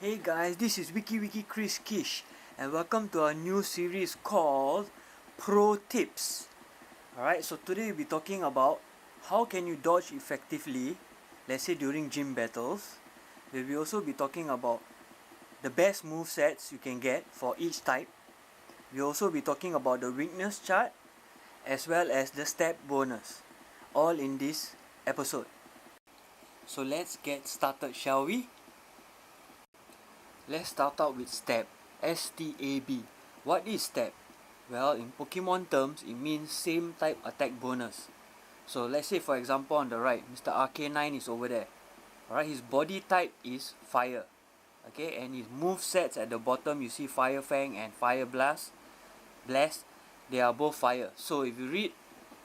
Hey guys, this is Wiki Kris Kish, and welcome to our new series called Pro Tips. Alright, so today we'll be talking about how can you dodge effectively, let's say during gym battles. We will also be talking about the best move sets you can get for each type. We'll also be talking about the weakness chart as well as the step bonus, all in this episode. So let's get started, shall we? Let's start out with STAB. S-T-A-B. What is STAB? Well, in Pokemon terms, it means same type attack bonus. So let's say for example on the right, Mr. RK9 is over there. Alright, his body type is fire. Okay, and his move sets at the bottom, you see Fire Fang and Fire Blast. They are both fire. So if you read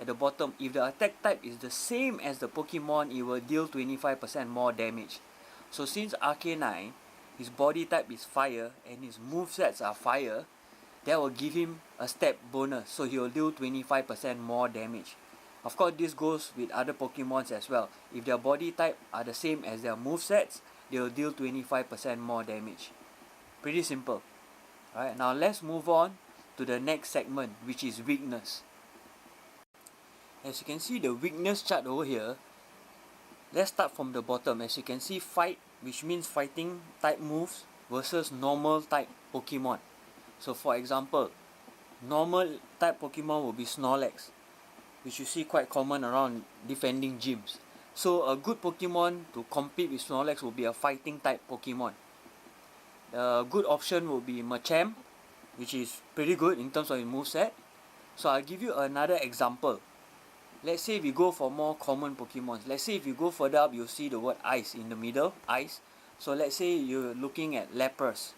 at the bottom, if the attack type is the same as the Pokemon, it will deal 25% more damage. So since RK9, his body type is fire and his movesets are fire, that will give him a step bonus, so he will deal 25% more damage. Of course, this goes with other Pokemons as well. If their body type are the same as their movesets, they will deal 25% more damage. Pretty simple. Alright, now let's move on to the next segment, which is weakness. As you can see the weakness chart over here, let's start from the bottom. As you can see, fight, which means fighting type moves versus normal type Pokemon. So for example, normal type Pokemon will be Snorlax, which you see quite common around defending gyms. So a good Pokemon to compete with Snorlax will be a fighting type Pokemon. A good option will be Machamp, which is pretty good in terms of its moveset. So I'll give you another example. Let's say we go for more common Pokemon. Let's say if you go further up, you'll see the word ice in the middle, ice. So let's say you're looking at Lapras.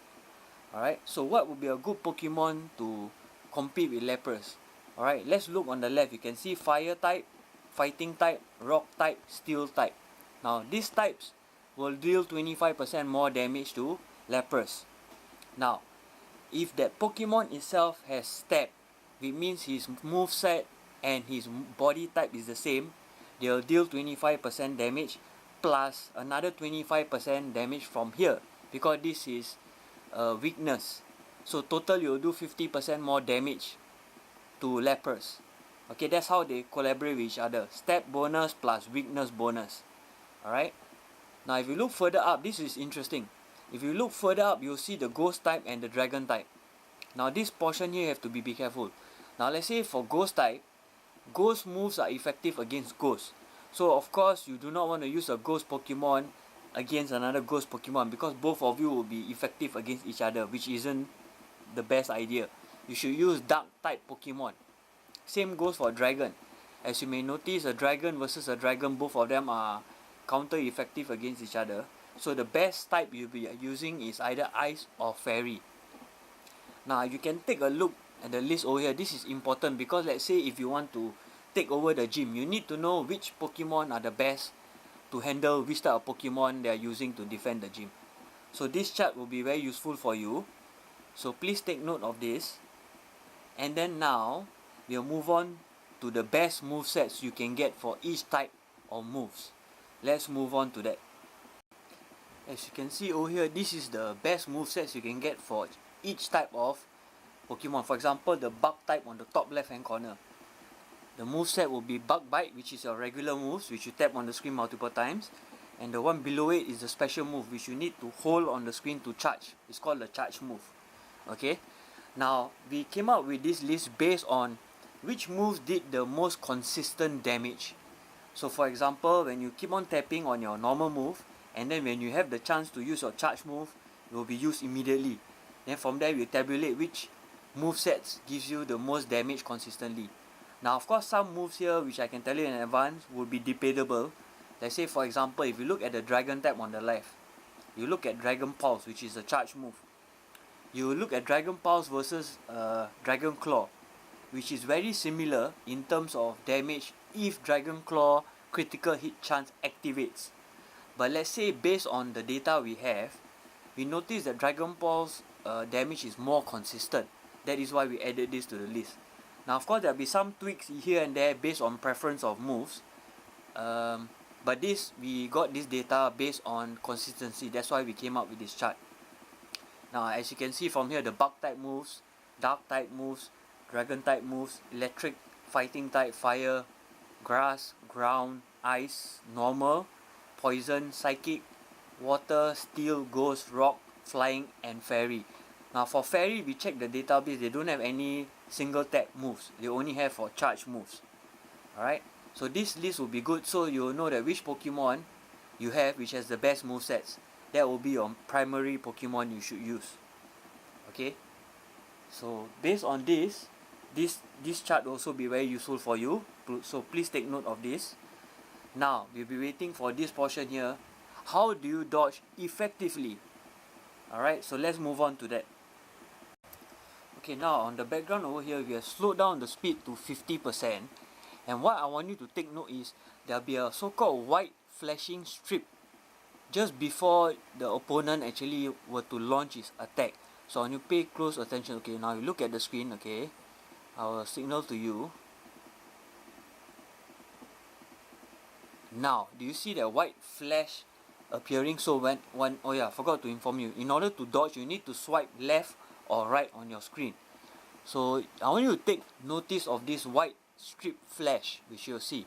Alright, so what would be a good Pokemon to compete with Lapras? Alright, let's look on the left. You can see fire type, fighting type, rock type, steel type. Now these types will deal 25% more damage to Lapras. Now, if that Pokemon itself has step, it means his moveset and his body type is the same, they'll deal 25% damage plus another 25% damage from here, because this is weakness. So total you'll do 50% more damage to Lapras. Okay, that's how they collaborate with each other. Step bonus plus weakness bonus. Alright. Now if you look further up, this is interesting. If you look further up, you'll see the ghost type and the dragon type. Now this portion here you have to be careful. Now let's say for ghost type, ghost moves are effective against ghosts. So of course you do not want to use a ghost Pokemon against another ghost Pokemon, because both of you will be effective against each other, which isn't the best idea. You should use dark type Pokemon. Same goes for dragon. As you may notice, a dragon versus a dragon, both of them are counter effective against each other. So the best type you'll be using is either ice or fairy. Now you can take a look at the list over here. This is important because let's say if you want to take over the gym, you need to know which Pokemon are the best to handle which type of Pokemon they are using to defend the gym. So this chart will be very useful for you. So please take note of this. And then now we'll move on to the best move sets you can get for each type of moves. Let's move on to that. As you can see over here, this is the best move sets you can get for each type of Pokemon. For example, the bug type on the top left hand corner. The moveset will be Bug Bite, which is your regular moves, which you tap on the screen multiple times. And the one below it is the special move, which you need to hold on the screen to charge. It's called the charge move. Okay. Now, we came up with this list based on which moves did the most consistent damage. So for example, when you keep on tapping on your normal move, and then when you have the chance to use your charge move, it will be used immediately. Then from there, we tabulate which move sets gives you the most damage consistently. Now of course some moves here which I can tell you in advance will be debatable. Let's say for example, if you look at the dragon type on the left, you look at Dragon Pulse, which is a charge move. You look at Dragon Pulse versus Dragon Claw, which is very similar in terms of damage if Dragon Claw critical hit chance activates. But let's say based on the data we have, we notice that Dragon Pulse damage is more consistent. That is why we added this to the list. Now of course there will be some tweaks here and there based on preference of moves, but we got this data based on consistency. That's why we came up with this chart. Now as you can see from here, the bug type moves, dark type moves, dragon type moves, electric, fighting type, fire, grass, ground, ice, normal, poison, psychic, water, steel, ghost, rock, flying, and fairy. Now for fairy, we check the database, they don't have any single tap moves, they only have for charge moves. Alright, so this list will be good, so you'll know that which Pokemon you have which has the best movesets. That will be your primary Pokemon you should use. Okay, so based on this chart will also be very useful for you, so please take note of this. Now we'll be waiting for this portion here. How do you dodge effectively? Alright, so let's move on to that. Okay, now on the background over here, we have slowed down the speed to 50%. And what I want you to take note is there'll be a so-called white flashing strip just before the opponent actually were to launch his attack. So when you pay close attention, okay, now you look at the screen, okay, I will signal to you. Now, do you see that white flash appearing? So oh yeah, I forgot to inform you, in order to dodge, you need to swipe left or right on your screen. So I want you to take notice of this white strip flash which you'll see.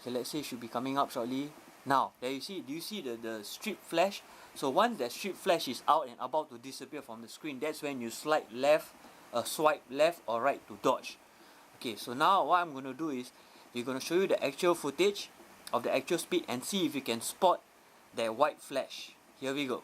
So let's say it should be coming up shortly. Now there you see, do you see the strip flash? So once that strip flash is out and about to disappear from the screen, that's when you swipe left or right to dodge. Okay, so now what I'm going to do is we're going to show you the actual footage of the actual speed and see if you can spot that white flash. Here we go.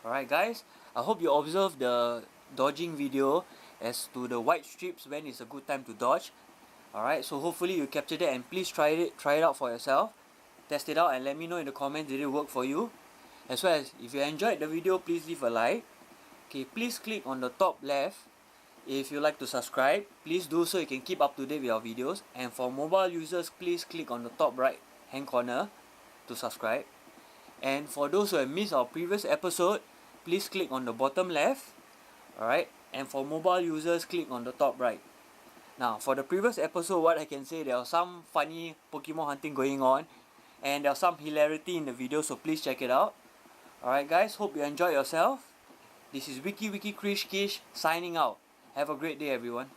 Alright guys, I hope you observed the dodging video as to the white strips when is a good time to dodge. Alright, so hopefully you captured it, and please try it out for yourself. Test it out and let me know in the comments did it work for you. As well as if you enjoyed the video, please leave a like. Okay, please click on the top left if you like to subscribe. Please do so you can keep up to date with our videos. And for mobile users, please click on the top right hand corner to subscribe. And for those who have missed our previous episode, please click on the bottom left. Alright, and for mobile users, click on the top right. Now for the previous episode, what I can say, there was some funny Pokemon hunting going on, and there was some hilarity in the video, so please check it out. Alright guys, hope you enjoyed yourself. This is Kris Kish signing out. Have a great day everyone.